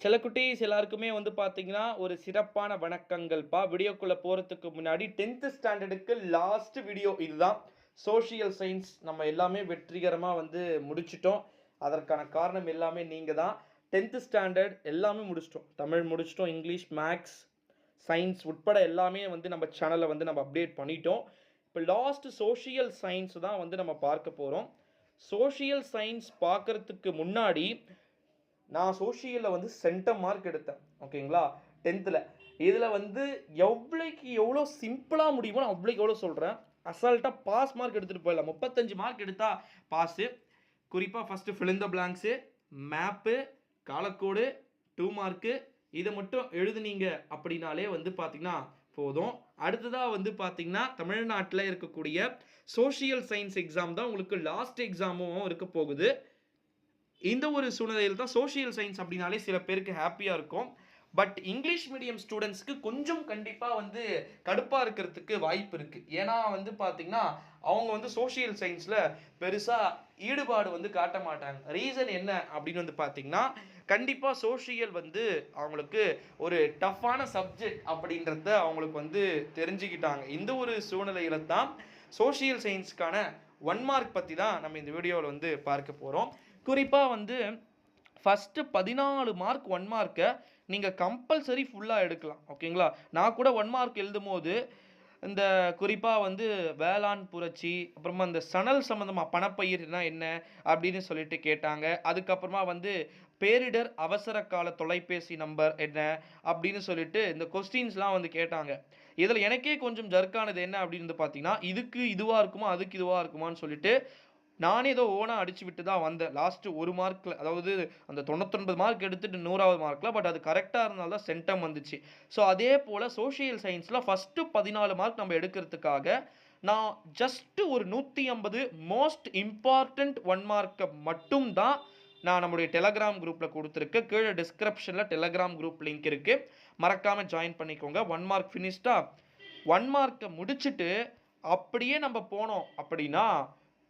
செல்லக்குட்டீஸ் எல்லாருக்குமே வந்து பார்த்தீங்கன்னா, ஒரு சிறப்பான வணக்கங்கள்ப்பா. வீடியோக்குள்ள போறதுக்கு முன்னாடி 10th ஸ்டாண்டர்டுக்கு லாஸ்ட் வீடியோ இதுதான். சோஷியல் சயின்ஸ் நம்ம எல்லாமே வெற்றிகரமா வந்து முடிச்சுட்டோம். அதற்கான காரணம் எல்லாமே நீங்க தான். 10th ஸ்டாண்டர்ட் எல்லாமே முடிச்சுட்டோம். தமிழ் முடிச்சுட்டோம். இங்கிலீஷ், மேத்ஸ், சயின்ஸ் உட்பட எல்லாமே வந்து நம்ம சேனல்ல வந்து நம்ம அப்டேட் பண்ணிட்டோம். இப்போ லாஸ்ட் சோஷியல் சயின்ஸ் தான் வந்து நம்ம பார்க்க போறோம். சோஷியல் சயின்ஸ் பார்க்கறதுக்கு முன்னாடி நான் சோஷியலில் வந்து சென்டம் மார்க் எடுத்தேன். ஓகேங்களா? 10th இதில் வந்து எவ்வளோக்கு எவ்வளோ சிம்பிளாக முடியுமோ நான் அவ்வளோக்கு எவ்வளோ சொல்கிறேன். அசால்ட்டாக பாஸ் மார்க் எடுத்துகிட்டு போயிடலாம். 35 மார்க் எடுத்தால் பாஸு. குறிப்பாக first fill in the blanks, map, காலக்கோடு, 2 மார்க்கு இதை மட்டும் எழுதுனீங்க அப்படின்னாலே வந்து பார்த்தீங்கன்னா போதும். அடுத்ததாக வந்து பார்த்தீங்கன்னா தமிழ்நாட்டில் இருக்கக்கூடிய சோஷியல் சயின்ஸ் எக்ஸாம் தான் உங்களுக்கு லாஸ்ட் எக்ஸாமும் இருக்க போகுது. இந்த ஒரு சூழ்நிலையில் தான் சோஷியல் சயின்ஸ் அப்படின்னாலே சில பேருக்கு ஹாப்பியாக இருக்கும். பட் இங்கிலீஷ் மீடியம் ஸ்டூடெண்ட்ஸ்க்கு கொஞ்சம் கண்டிப்பாக வந்து கடுப்பாக இருக்கிறதுக்கு வாய்ப்பு இருக்குது. ஏன்னா வந்து பார்த்திங்கன்னா அவங்க வந்து சோஷியல் சயின்ஸில் பெருசாக ஈடுபாடு வந்து காட்ட மாட்டாங்க. ரீசன் என்ன அப்படின்னு வந்து பார்த்திங்கன்னா கண்டிப்பாக சோஷியல் வந்து அவங்களுக்கு ஒரு டஃப்பான சப்ஜெக்ட் அப்படின்றத அவங்களுக்கு வந்து தெரிஞ்சுக்கிட்டாங்க. இந்த ஒரு சூழ்நிலையில தான் சோஷியல் சயின்ஸ்க்கான 1 மார்க் பற்றி தான் நம்ம இந்த வீடியோவில் வந்து பார்க்க போகிறோம். குறிப்பாக வந்து ஃபஸ்ட்டு 14 மார்க் 1 மார்க்கை நீங்கள் கம்பல்சரி ஃபுல்லாக எடுக்கலாம். ஓகேங்களா? நான் கூட 1 மார்க் எழுதும் போது இந்த குறிப்பாக வந்து வேளாண் புரட்சி, அப்புறமா இந்த சணல் சம்மந்தமாக பணப்பயிர்னா என்ன அப்படின்னு சொல்லிட்டு கேட்டாங்க. அதுக்கப்புறமா வந்து பேரிடர் அவசர கால தொலைபேசி நம்பர் என்ன அப்படின்னு சொல்லிட்டு இந்த கொஸ்டின்ஸ்லாம் வந்து கேட்டாங்க. இதில் எனக்கே கொஞ்சம் ஜர்க்கானது என்ன அப்படின்னு வந்து பார்த்தீங்கன்னா, இதுக்கு இதுவாக இருக்குமா, அதுக்கு இதுவாக இருக்குமான்னு சொல்லிட்டு நானே ஏதோ ஓனா அடிச்சு விட்டு தான் வந்தேன். லாஸ்ட் 1 மார்க்ல, அதாவது அந்த 99 மார்க் எடுத்துட்டு 100வது மார்க்ல. பட் அது கரெக்ட்டா இருந்தனால தான் சென்டம் வந்துச்சு. ஸோ அதே போல சோஷியல் சயின்ஸ்ல ஃபர்ஸ்ட்டு 14 மார்க் நம்ம எடுக்கிறதுக்காக நான் ஜஸ்ட் ஒரு 150 மோஸ்ட் இம்பார்ட்டன்ட் 1 மார்க்க மட்டும் தான் நான் நம்முடைய டெலகிராம் குரூப்ல குடுத்துருக்கேன். கீழ டிஸ்கிரிப்ஷன்ல டெலகிராம் குரூப் லிங்க் இருக்கு. மறக்காம ஜாயின் பண்ணிக்கோங்க. 1 மார்க் ஃபினிஷ்டா? 1 மார்க்க முடிச்சுட்டு அப்படியே நம்ம போனோம் அப்படின்னா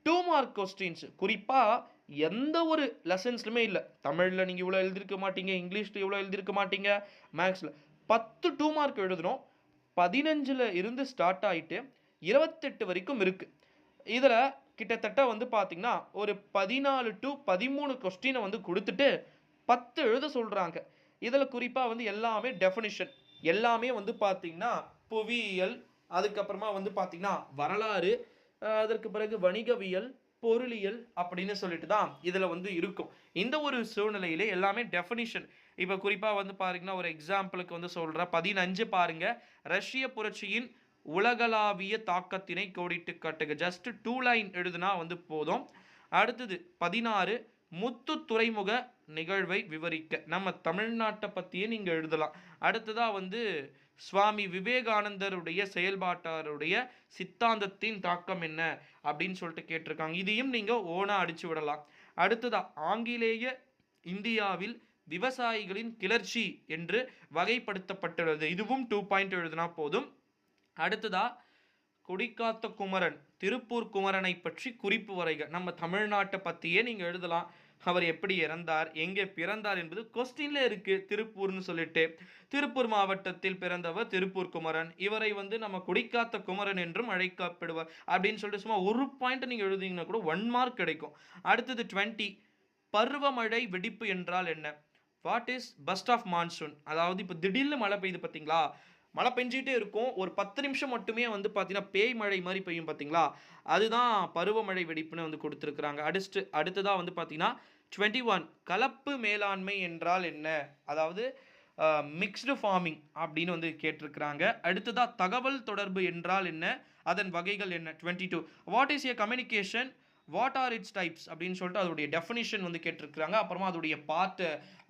2 மார்க் கொஸ்டின்ஸ் குறிப்பாக எந்த ஒரு லெசன்ஸ்லுமே இல்லை. தமிழில் நீங்கள் இவ்வளோ எழுதியிருக்க மாட்டீங்க, இங்கிலீஷில் இவ்வளோ எழுதியிருக்க மாட்டீங்க, மேக்ஸில் 10 2 மார்க் எழுதணும். 15ல் இருந்து ஸ்டார்ட் ஆகிட்டு 28 வரைக்கும் இருக்குது. இதில் கிட்டத்தட்ட வந்து பார்த்தீங்கன்னா ஒரு 14 டு 13 கொஸ்டினை வந்து கொடுத்துட்டு 10 எழுத சொல்கிறாங்க. இதில் குறிப்பாக வந்து எல்லாமே டெஃபினிஷன், எல்லாமே வந்து பார்த்தீங்கன்னா புவியியல், அதுக்கப்புறமா வந்து பார்த்தீங்கன்னா வரலாறு, அதற்கு பிறகு வணிகவியல், பொருளியல் அப்படின்னு சொல்லிட்டு தான் இதில் வந்து இருக்கும். இந்த ஒரு சூழ்நிலையிலே எல்லாமே டெஃபினிஷன். இப்போ குறிப்பாக வந்து பாருங்கன்னா ஒரு எக்ஸாம்பிளுக்கு வந்து சொல்கிறேன். 15 பாருங்க, ரஷ்ய புரட்சியின் உலகளாவிய தாக்கத்தினை கோடிட்டு காட்டுக. ஜஸ்ட் 2 லைன் எழுதுனா வந்து போதும். அடுத்தது 16 முத்து துறைமுக நிகழ்வை விவரிக்க. நம்ம தமிழ்நாட்டை பற்றியே நீங்கள் எழுதலாம். அடுத்ததாக வந்து சுவாமி விவேகானந்தருடைய செயல்பாட்டாருடைய சித்தாந்தத்தின் தாக்கம் என்ன அப்படின்னு சொல்லிட்டு கேட்டிருக்காங்க. இதையும் நீங்கள் ஓனா அடிச்சு விடலாம். அடுத்ததா ஆங்கிலேய இந்தியாவில் விவசாயிகளின் கிளர்ச்சி என்று வகைப்படுத்தப்பட்டுள்ளது. இதுவும் 2 பாயிண்ட் எழுதினா போதும். அடுத்ததா கொடிக்காத்த குமரன், திருப்பூர் குமரனை பற்றி குறிப்பு வரைக. நம்ம தமிழ்நாட்டை பற்றியே நீங்கள் எழுதலாம். அவர் எப்படி இறந்தார், எங்கே பிறந்தார் என்பது கொஸ்டின்ல இருக்கு. திருப்பூர்னு சொல்லிட்டு திருப்பூர் மாவட்டத்தில் பிறந்தவர் திருப்பூர் குமரன். இவரை வந்து நம்ம கொடிக்காத்த குமரன் என்றும் அழைக்கப்படுவார் அப்படின்னு சொல்லிட்டு சும்மா ஒரு பாயிண்ட் நீங்கள் எழுதிங்கன்னா கூட 1 மார்க் கிடைக்கும். அடுத்தது 20 பருவமழை வெடிப்பு என்றால் என்ன? What is burst of monsoon? அதாவது இப்போ திடீர்னு மழை பெய்யுது பார்த்தீங்களா, மழை பெஞ்சிட்டே இருக்கும், ஒரு 10 நிமிஷம் மட்டுமே வந்து பார்த்தீங்கன்னா பேய் மழை மாதிரி பெய்யும் பார்த்தீங்களா, அதுதான் பருவமழை வெடிப்புன்னு வந்து கொடுத்துருக்குறாங்க. அடுத்ததாக வந்து பார்த்தீங்கன்னா 21 கலப்பு மேலாண்மை என்றால் என்ன? அதாவது மிக்ஸ்டு ஃபார்மிங் அப்படின்னு வந்து கேட்டிருக்கிறாங்க. அடுத்ததாக தகவல் தொடர்பு என்றால் என்ன? அதன் வகைகள் என்ன? 22 what is a communication, what are it's types அப்படின்னு சொல்லிட்டு அதோடைய டெஃபினிஷன் வந்து கேட்டிருக்கிறாங்க. அப்புறமா அதோடைய பார்ட்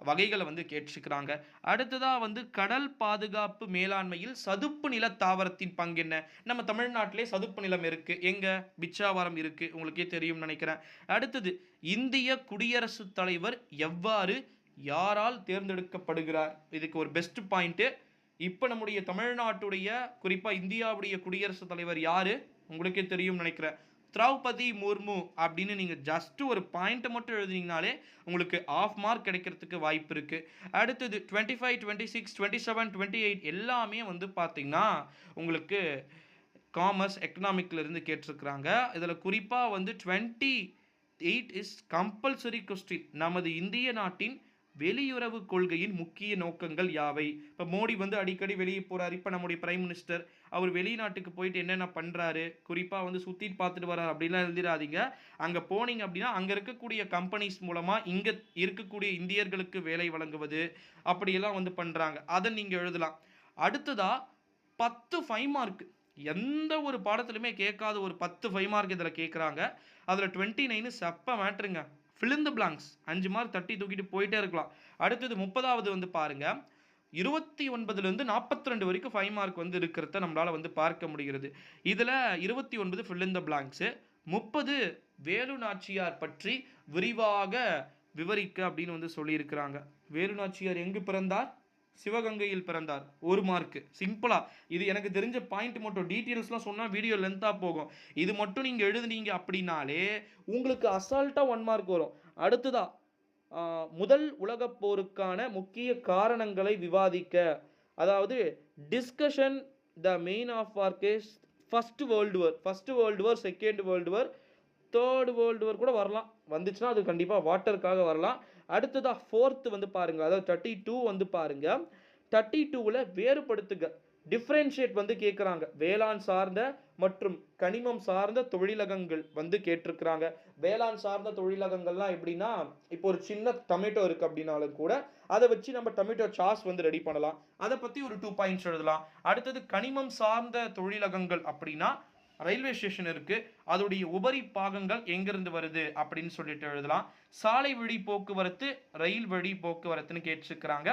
வகைகளை வந்து கேட்டிருக்கிறாங்க. அடுத்ததாக வந்து கடல் பாதுகாப்பு மேலாண்மையில் சதுப்பு நில தாவரத்தின் பங்கு என்ன? நம்ம தமிழ்நாட்டிலே சதுப்பு நிலம் இருக்குது. எங்கே? பிச்சாவரம் இருக்குது, உங்களுக்கே தெரியும்னு நினைக்கிறேன். அடுத்தது இந்திய குடியரசுத் தலைவர் எவ்வாறு யாரால் தேர்ந்தெடுக்கப்படுகிறார்? இதுக்கு ஒரு பெஸ்ட் பாயிண்ட்டு. இப்போ நம்முடைய தமிழ்நாட்டுடைய குறிப்பாக இந்தியாவுடைய குடியரசுத் தலைவர் யார்? உங்களுக்கே தெரியும்னு நினைக்கிறேன். திரௌபதி முர்மு அப்படின்னு நீங்கள் ஜஸ்ட் ஒரு பாயிண்ட்டை மட்டும் எழுதுனீங்கனாலே உங்களுக்கு ஆஃப் மார்க் கிடைக்கிறதுக்கு வாய்ப்பு இருக்குது. அடுத்தது 25, 26, 27, 28 எல்லாமே வந்து பார்த்தீங்கன்னா உங்களுக்கு காமர்ஸ் எக்கனாமிக்லேருந்து கேட்டிருக்கிறாங்க. இதில் குறிப்பாக வந்து 28 இஸ் கம்பல்சரி கொஸ்டின். நமது இந்திய நாட்டின் வெளியுறவு கொள்கையின் முக்கிய நோக்கங்கள் யாவை? இப்போ மோடி வந்து அடிக்கடி வெளியே போகிறார். இப்போ நம்முடைய பிரைம் மினிஸ்டர் அவர் வெளிநாட்டுக்கு போயிட்டு என்னென்ன பண்ணுறாரு, குறிப்பாக வந்து சுற்றிட்டு பார்த்துட்டு வர்றாரு அப்படின்லாம் எழுதிடாதீங்க. அங்கே போனீங்க அப்படின்னா அங்கே இருக்கக்கூடிய கம்பெனிஸ் மூலமாக இங்கே இருக்கக்கூடிய இந்தியர்களுக்கு வேலை வழங்குவது அப்படியெல்லாம் வந்து பண்ணுறாங்க. அதை நீங்கள் எழுதலாம். அடுத்ததாக 10 5 மார்க் எந்த ஒரு பாடத்துலையுமே கேட்காத ஒரு 10 5 மார்க் இதில் கேட்குறாங்க. அதில் 29 செப்ப மேட்ருங்க. Fill in the blanks 5 mark தட்டி தூக்கிட்டு போயிட்டே இருக்கலாம். அடுத்தது 30வது வந்து பாருங்க 29லேருந்து 42 வரைக்கும் 5 மார்க் வந்து இருக்கிறத நம்மளால் வந்து பார்க்க முடிகிறது. இதில் 29 fill in the blanks, 30 Velu Nachiyar பற்றி விரிவாக விவரிக்க அப்படின்னு வந்து சொல்லியிருக்கிறாங்க. வேலு நாச்சியார் எங்கு பிறந்தார்? சிவகங்கையில் பிறந்தார். 1 மார்க்கு. சிம்பிளா இது எனக்கு தெரிஞ்ச பாயிண்ட் மட்டும். டீட்டெயில்ஸ்லாம் சொன்னால் வீடியோ லென்த்தாக போகும். இது மட்டும் நீங்கள் எழுதுனீங்க அப்படின்னாலே உங்களுக்கு அசால்ட்டாக 1 மார்க் வரும். அடுத்ததா முதல் உலகப் போருக்கான முக்கிய காரணங்களை விவாதிக்க, அதாவது discussion the main of war causes first world war, second world war, third world war கூட வரலாம். வந்துச்சுன்னா அது கண்டிப்பாக வாட்டருக்காக வரலாம். அடுத்ததாக 4th வந்து பாருங்க, அதாவது 32 வந்து பாருங்க. 32ல் வேறுபடுத்துக, டிஃப்ரென்ஷியேட் வந்து கேட்குறாங்க. வேளாண் சார்ந்த மற்றும் கனிமம் சார்ந்த தொழிலகங்கள் வந்து கேட்டிருக்கிறாங்க. வேளாண் சார்ந்த தொழிலகங்கள்லாம் எப்படின்னா, இப்போ ஒரு சின்ன டொமேட்டோ இருக்குது அப்படின்னாலும் கூட அதை வச்சு நம்ம டொமேட்டோ சாஸ் வந்து ரெடி பண்ணலாம். அதை பற்றி ஒரு 2 பாயிண்ட்ஸ் எழுதலாம். அடுத்தது கனிமம் சார்ந்த தொழிலகங்கள் அப்படின்னா ரயில்வே ஸ்டேஷன் இருக்கு, அதோடைய உபரி பாகங்கள் எங்கிருந்து வருது அப்படின்னு சொல்லிட்டு எழுதலாம். சாலை வழி போக்குவரத்து, ரயில் வழி போக்குவரத்துன்னு கேட்டிருக்கிறாங்க.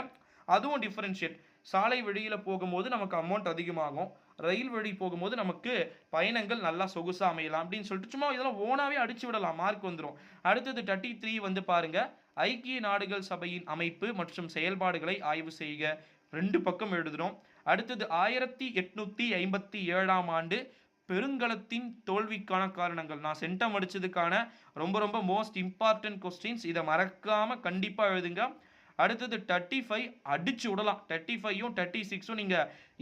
அதுவும் டிஃபரன்ஷியேட். சாலை வழியில் போகும்போது நமக்கு அமௌண்ட் அதிகமாகும், ரயில் வழி போகும்போது நமக்கு பயணங்கள் நல்லா சொகுசா அமையலாம் அப்படின்னு சொல்லிட்டு சும்மா இதெல்லாம் ஓனாவே அடிச்சு விடலாம், மார்க் வந்துடும். அடுத்தது 33 வந்து பாருங்க, ஐக்கிய நாடுகள் சபையின் அமைப்பு மற்றும் செயல்பாடுகளை ஆய்வு செய்க. 2 பக்கம் எழுதுறோம். அடுத்தது 1857ஆம் ஆண்டு பெருங்கலத்தின் தோல்விக்கான காரணங்கள். நான் சென்டம் அடிச்சதுக்கான ரொம்ப மோஸ்ட் இம்பார்ட்டன்ட் கொஸ்டின்ஸ். இதை மறக்காம கண்டிப்பா எழுதுங்க. அடுத்தது 35 அடிச்சு விடலாம். 35ம் 36ம் நீங்க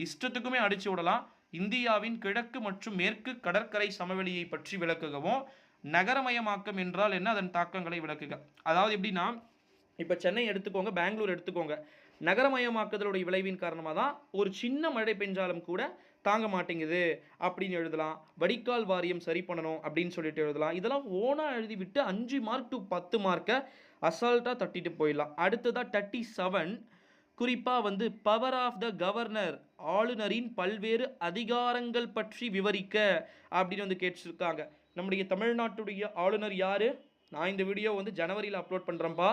இஷ்டத்துக்குமே அடிச்சு விடலாம். இந்தியாவின் கிழக்கு மற்றும் மேற்கு கடற்கரை சமவெளியை பற்றி விளக்குகவும். நகரமயமாக்கம் என்றால் என்ன, அதன் தாக்கங்களை விளக்குக. அதாவது எப்படின்னா, இப்போ சென்னை எடுத்துக்கோங்க, பெங்களூர் எடுத்துக்கோங்க. நகரமயமாக்குதலுடைய விளைவின் காரணமாக தான் ஒரு சின்ன மழை பெஞ்சாலும் கூட தாங்க மாட்டேங்குது அப்படின்னு எழுதலாம். வடிகால் வாரியம் சரி பண்ணணும் அப்படின்னு சொல்லிட்டு எழுதலாம். இதெல்லாம் ஓனா எழுதி விட்டு 5 மார்க் டு 10 மார்க்கை அசால்ட்டாக தட்டிட்டு போயிடலாம். அடுத்ததாக 37 குறிப்பாக வந்து பவர் ஆஃப் த கவர்னர், ஆளுநரின் பல்வேறு அதிகாரங்கள் பற்றி விவரிக்க அப்படின்னு வந்து கேட்டிருக்காங்க. நம்முடைய தமிழ்நாட்டுடைய ஆளுநர் யாரு? நான் இந்த வீடியோ வந்து ஜனவரியில் அப்லோட் பண்ணுறேன்ப்பா.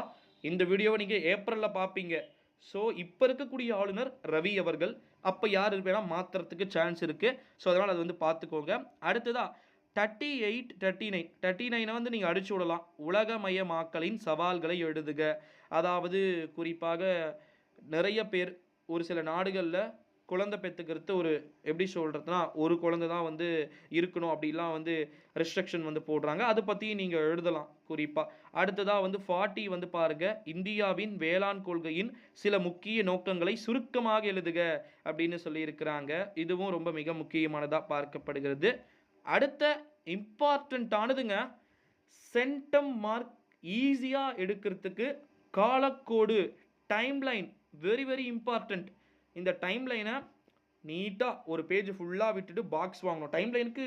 இந்த வீடியோவை நீங்கள் ஏப்ரலில் பார்ப்பீங்க. ஸோ இப்போ இருக்கக்கூடிய ஆளுநர் ரவி அவர்கள். அப்போ யார் இருப்பேனா மாற்றுறதுக்கு சான்ஸ் இருக்குது. ஸோ அதனால் அது வந்து பார்த்துக்கோங்க. அடுத்ததாக 38 39 வந்து நீங்கள் அடிச்சு விடலாம். உலகமயமாக்கலின் சவால்களை எழுதுக. அதாவது குறிப்பாக நிறைய பேர் ஒரு சில நாடுகளில் குழந்தை பெற்றுக்கிறது ஒரு எப்படி சொல்கிறதுனா, ஒரு குழந்தை தான் வந்து இருக்கணும் அப்படிலாம் வந்து ரெஸ்ட்ரிக்ஷன் வந்து போடுறாங்க. அதை பற்றி நீங்கள் எழுதலாம் குறிப்பாக. அடுத்ததாக வந்து 40 வந்து பாருங்கள், இந்தியாவின் வேளாண் கொள்கையின் சில முக்கிய நோக்கங்களை சுருக்கமாக எழுதுக அப்படின்னு சொல்லியிருக்கிறாங்க. இதுவும் ரொம்ப மிக முக்கியமானதாக பார்க்கப்படுகிறது. அடுத்த இம்பார்ட்டண்ட்டானதுங்க, சென்டம் மார்க் ஈஸியாக எடுக்கிறதுக்கு காலக்கோடு, டைம்லைன் வெரி இம்பார்ட்டண்ட். இந்த டைம்லைனை நீட்டாக ஒரு பேஜ் ஃபுல்லாக விட்டுட்டு பாக்ஸ் வாங்கணும். டைம்லைனுக்கு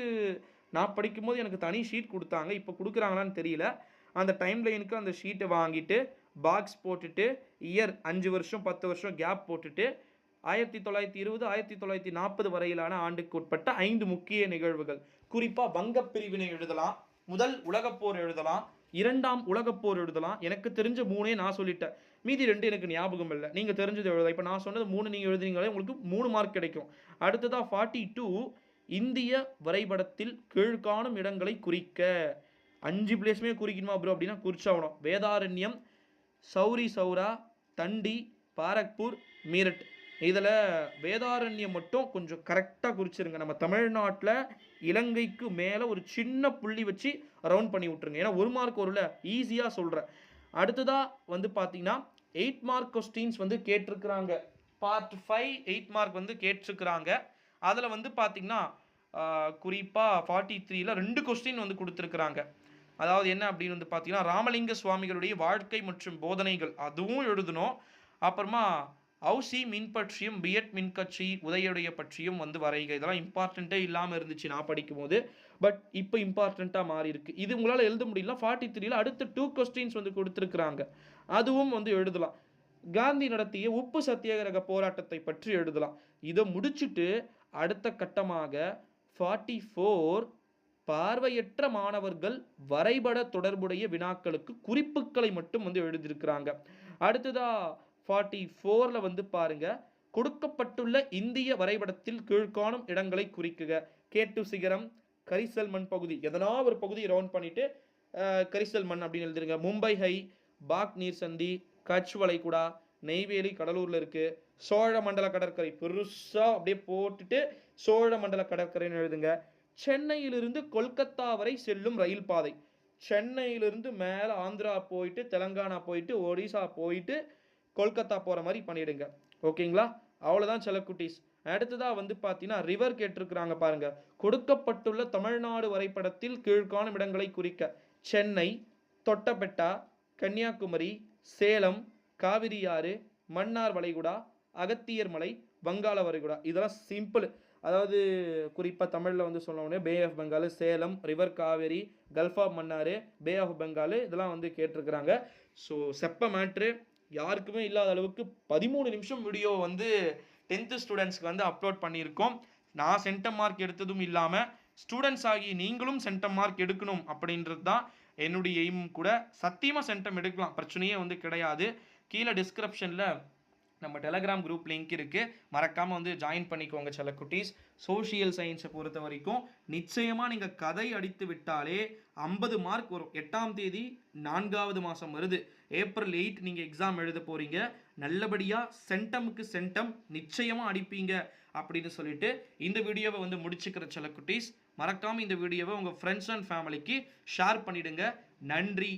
நான் படிக்கும்போது எனக்கு தனி ஷீட் கொடுத்தாங்க, இப்போ கொடுக்குறாங்களான்னு தெரியல. அந்த டைம்லைனுக்கு அந்த ஷீட்டை வாங்கிட்டு பாக்ஸ் போட்டுட்டு இயர் 5 வருஷம் 10 வருஷம் கேப் போட்டுட்டு 1920 1940 வரையிலான ஆண்டுக்கு உட்பட்ட 5 முக்கிய நிகழ்வுகள், குறிப்பாக வங்கப் பிரிவினை எழுதலாம், முதல் உலகப்போர் எழுதலாம், 2ஆம் உலகப்போர் எழுதலாம். எனக்கு தெரிஞ்ச 3 நான் சொல்லிட்டேன், மீதி 2 எனக்கு ஞாபகம் இல்லை. நீங்கள் தெரிஞ்சது எழுதலாம். இப்போ நான் சொன்னது 3 நீங்கள் எழுதுனீங்களே உங்களுக்கு 3 மார்க் கிடைக்கும். அடுத்ததாக 42 இந்திய வரைபடத்தில் கீழ்காணும் இடங்களை குறிக்க. 5 பிளேஸுமே குறிக்கணுமா ப்ரோ அப்படின்னா குறிச்சாகணும். வேதாரண்யம், சௌரி சௌரா, தண்டி, பாரக்பூர், மீரட். இதில் வேதாரண்யம் மட்டும் கொஞ்சம் கரெக்டாக குறிச்சிருங்க. நம்ம தமிழ்நாட்டில் இலங்கைக்கு மேலே ஒரு சின்ன புள்ளி வச்சு ரவுண்ட் பண்ணி விட்ருங்க. ஏன்னா 1 மார்க் வரும்ல, ஈஸியாக சொல்கிறேன். அடுத்ததாக வந்து பார்த்தீங்கன்னா 8 மார்க் கொஸ்டின்ஸ் வந்து கேட்டிருக்கிறாங்க. பார்ட் 5 8 மார்க் வந்து கேட்டிருக்கிறாங்க. அதில் வந்து பார்த்தீங்கன்னா குறிப்பாக 43ல் 2 கொஸ்டின் வந்து கொடுத்துருக்குறாங்க. அதாவது என்ன அப்படின்னு வந்து பார்த்தீங்கன்னா ராமலிங்க சுவாமிகளுடைய வாழ்க்கை மற்றும் போதனைகள் அதுவும் எழுதணும். அப்புறமா ஹவுசி மின் பற்றியும் பிஎட் மின்கட்சி உதயுடைய பற்றியும் வந்து வரைக. இதெல்லாம் இம்பார்ட்டண்ட்டே இல்லாமல் இருந்துச்சு நான் படிக்கும்போது. பட் இப்போ இம்பார்ட்டண்ட்டாக மாறி இருக்கு. இது உங்களால் எழுத முடியல. 43ல் அடுத்த 2 கொஸ்டின்ஸ் வந்து கொடுத்துருக்குறாங்க. அதுவும் வந்து எழுதலாம். காந்தி நடத்திய உப்பு சத்தியாகிரக போராட்டத்தை பற்றி எழுதலாம். இதை முடிச்சுட்டு அடுத்த கட்டமாக 44 பார்வையற்ற மாணவர்கள் வரைபட தொடர்புடைய வினாக்களுக்கு குறிப்புகளை மட்டும் வந்து எழுதியிருக்கிறாங்க. அடுத்ததா 44ல் வந்து பாருங்க, கொடுக்கப்பட்டுள்ள இந்திய வரைபடத்தில் கீழ்காணும் இடங்களை குறிக்குக. கேட்டு சிகரம், கரிசல் மண் பகுதி, எதனா ஒரு பகுதி ரவுண்ட் பண்ணிட்டு கரிசல் மண் அப்படின்னு எழுதிருங்க. மும்பை ஹை, பாக் நீர் சந்தி, கட்ச் வளைகுடா, நெய்வேலி கடலூர்ல இருக்கு. சோழ மண்டல கடற்கரை பெருசா அப்படியே போட்டுட்டு சோழ மண்டல கடற்கரைன்னு எழுதுங்க. சென்னையிலிருந்து கொல்கத்தா வரை செல்லும் ரயில் பாதை. சென்னையிலிருந்து மேலே ஆந்திரா போயிட்டு தெலங்கானா போயிட்டு ஒடிசா போயிட்டு கொல்கத்தா போகிற மாதிரி பண்ணிடுங்க. ஓகேங்களா? அவ்வளோதான் செல்லக்குட்டீஸ். அடுத்ததாக வந்து பார்த்தீங்கன்னா ரிவர் கேட்டிருக்கிறாங்க பாருங்க. கொடுக்கப்பட்டுள்ள தமிழ்நாடு வரைபடத்தில் கீழ்காணும் இடங்களை குறிக்க. சென்னை, தொட்டபெட்டா, கன்னியாகுமரி, சேலம், காவிரியாறு, மன்னார் வளைகுடா, அகத்தியர் மலை, வங்காள வளைகுடா. இதெல்லாம் சிம்பிள். அதாவது குறிப்பாக தமிழில் வந்து சொன்னோடனே bay of Bengal, Salem, river Kaveri, gulf of Mannar, bay of Bengal இதெல்லாம் வந்து கேட்டிருக்கிறாங்க. ஸோ செப்ப மேட்ரு யாருக்குமே இல்லாத அளவுக்கு 13 நிமிஷம் வீடியோ வந்து 10th ஸ்டூடெண்ட்ஸ்க்கு வந்து அப்லோட் பண்ணியிருக்கோம். நான் சென்டம் மார்க் எடுத்ததும் இல்லாமல் ஸ்டூடெண்ட்ஸ் ஆகி நீங்களும் சென்டம் மார்க் எடுக்கணும் அப்படின்றது தான் என்னுடைய எய்ம் கூட. சத்தியமாக சென்டம் எடுக்கலாம், பிரச்சனையே வந்து கிடையாது. கீழே டிஸ்கிரிப்ஷனில் நம்ம டெலகிராம் குரூப் லிங்க் இருக்குது, மறக்காமல் வந்து ஜாயின் பண்ணிக்கோங்க செல்லக்குட்டீஸ். சோஷியல் சயின்ஸை பொறுத்த வரைக்கும் நிச்சயமாக நீங்கள் கதை அடித்து விட்டாலே 50 மார்க் வரும். 8ஆம் தேதி 4வது மாதம் வருது. ஏப்ரல் 8 நீங்கள் எக்ஸாம் எழுத போகிறீங்க. நல்லபடியாக சென்டமுக்கு சென்டம் நிச்சயமாக அடிப்பீங்க அப்படின்னு சொல்லிட்டு இந்த வீடியோவை வந்து முடிச்சுக்கிற செல்லக்குட்டீஸ். மறக்காமல் இந்த வீடியோவை உங்கள் ஃப்ரெண்ட்ஸ் அண்ட் ஃபேமிலிக்கு ஷேர் பண்ணிவிடுங்க. நன்றி.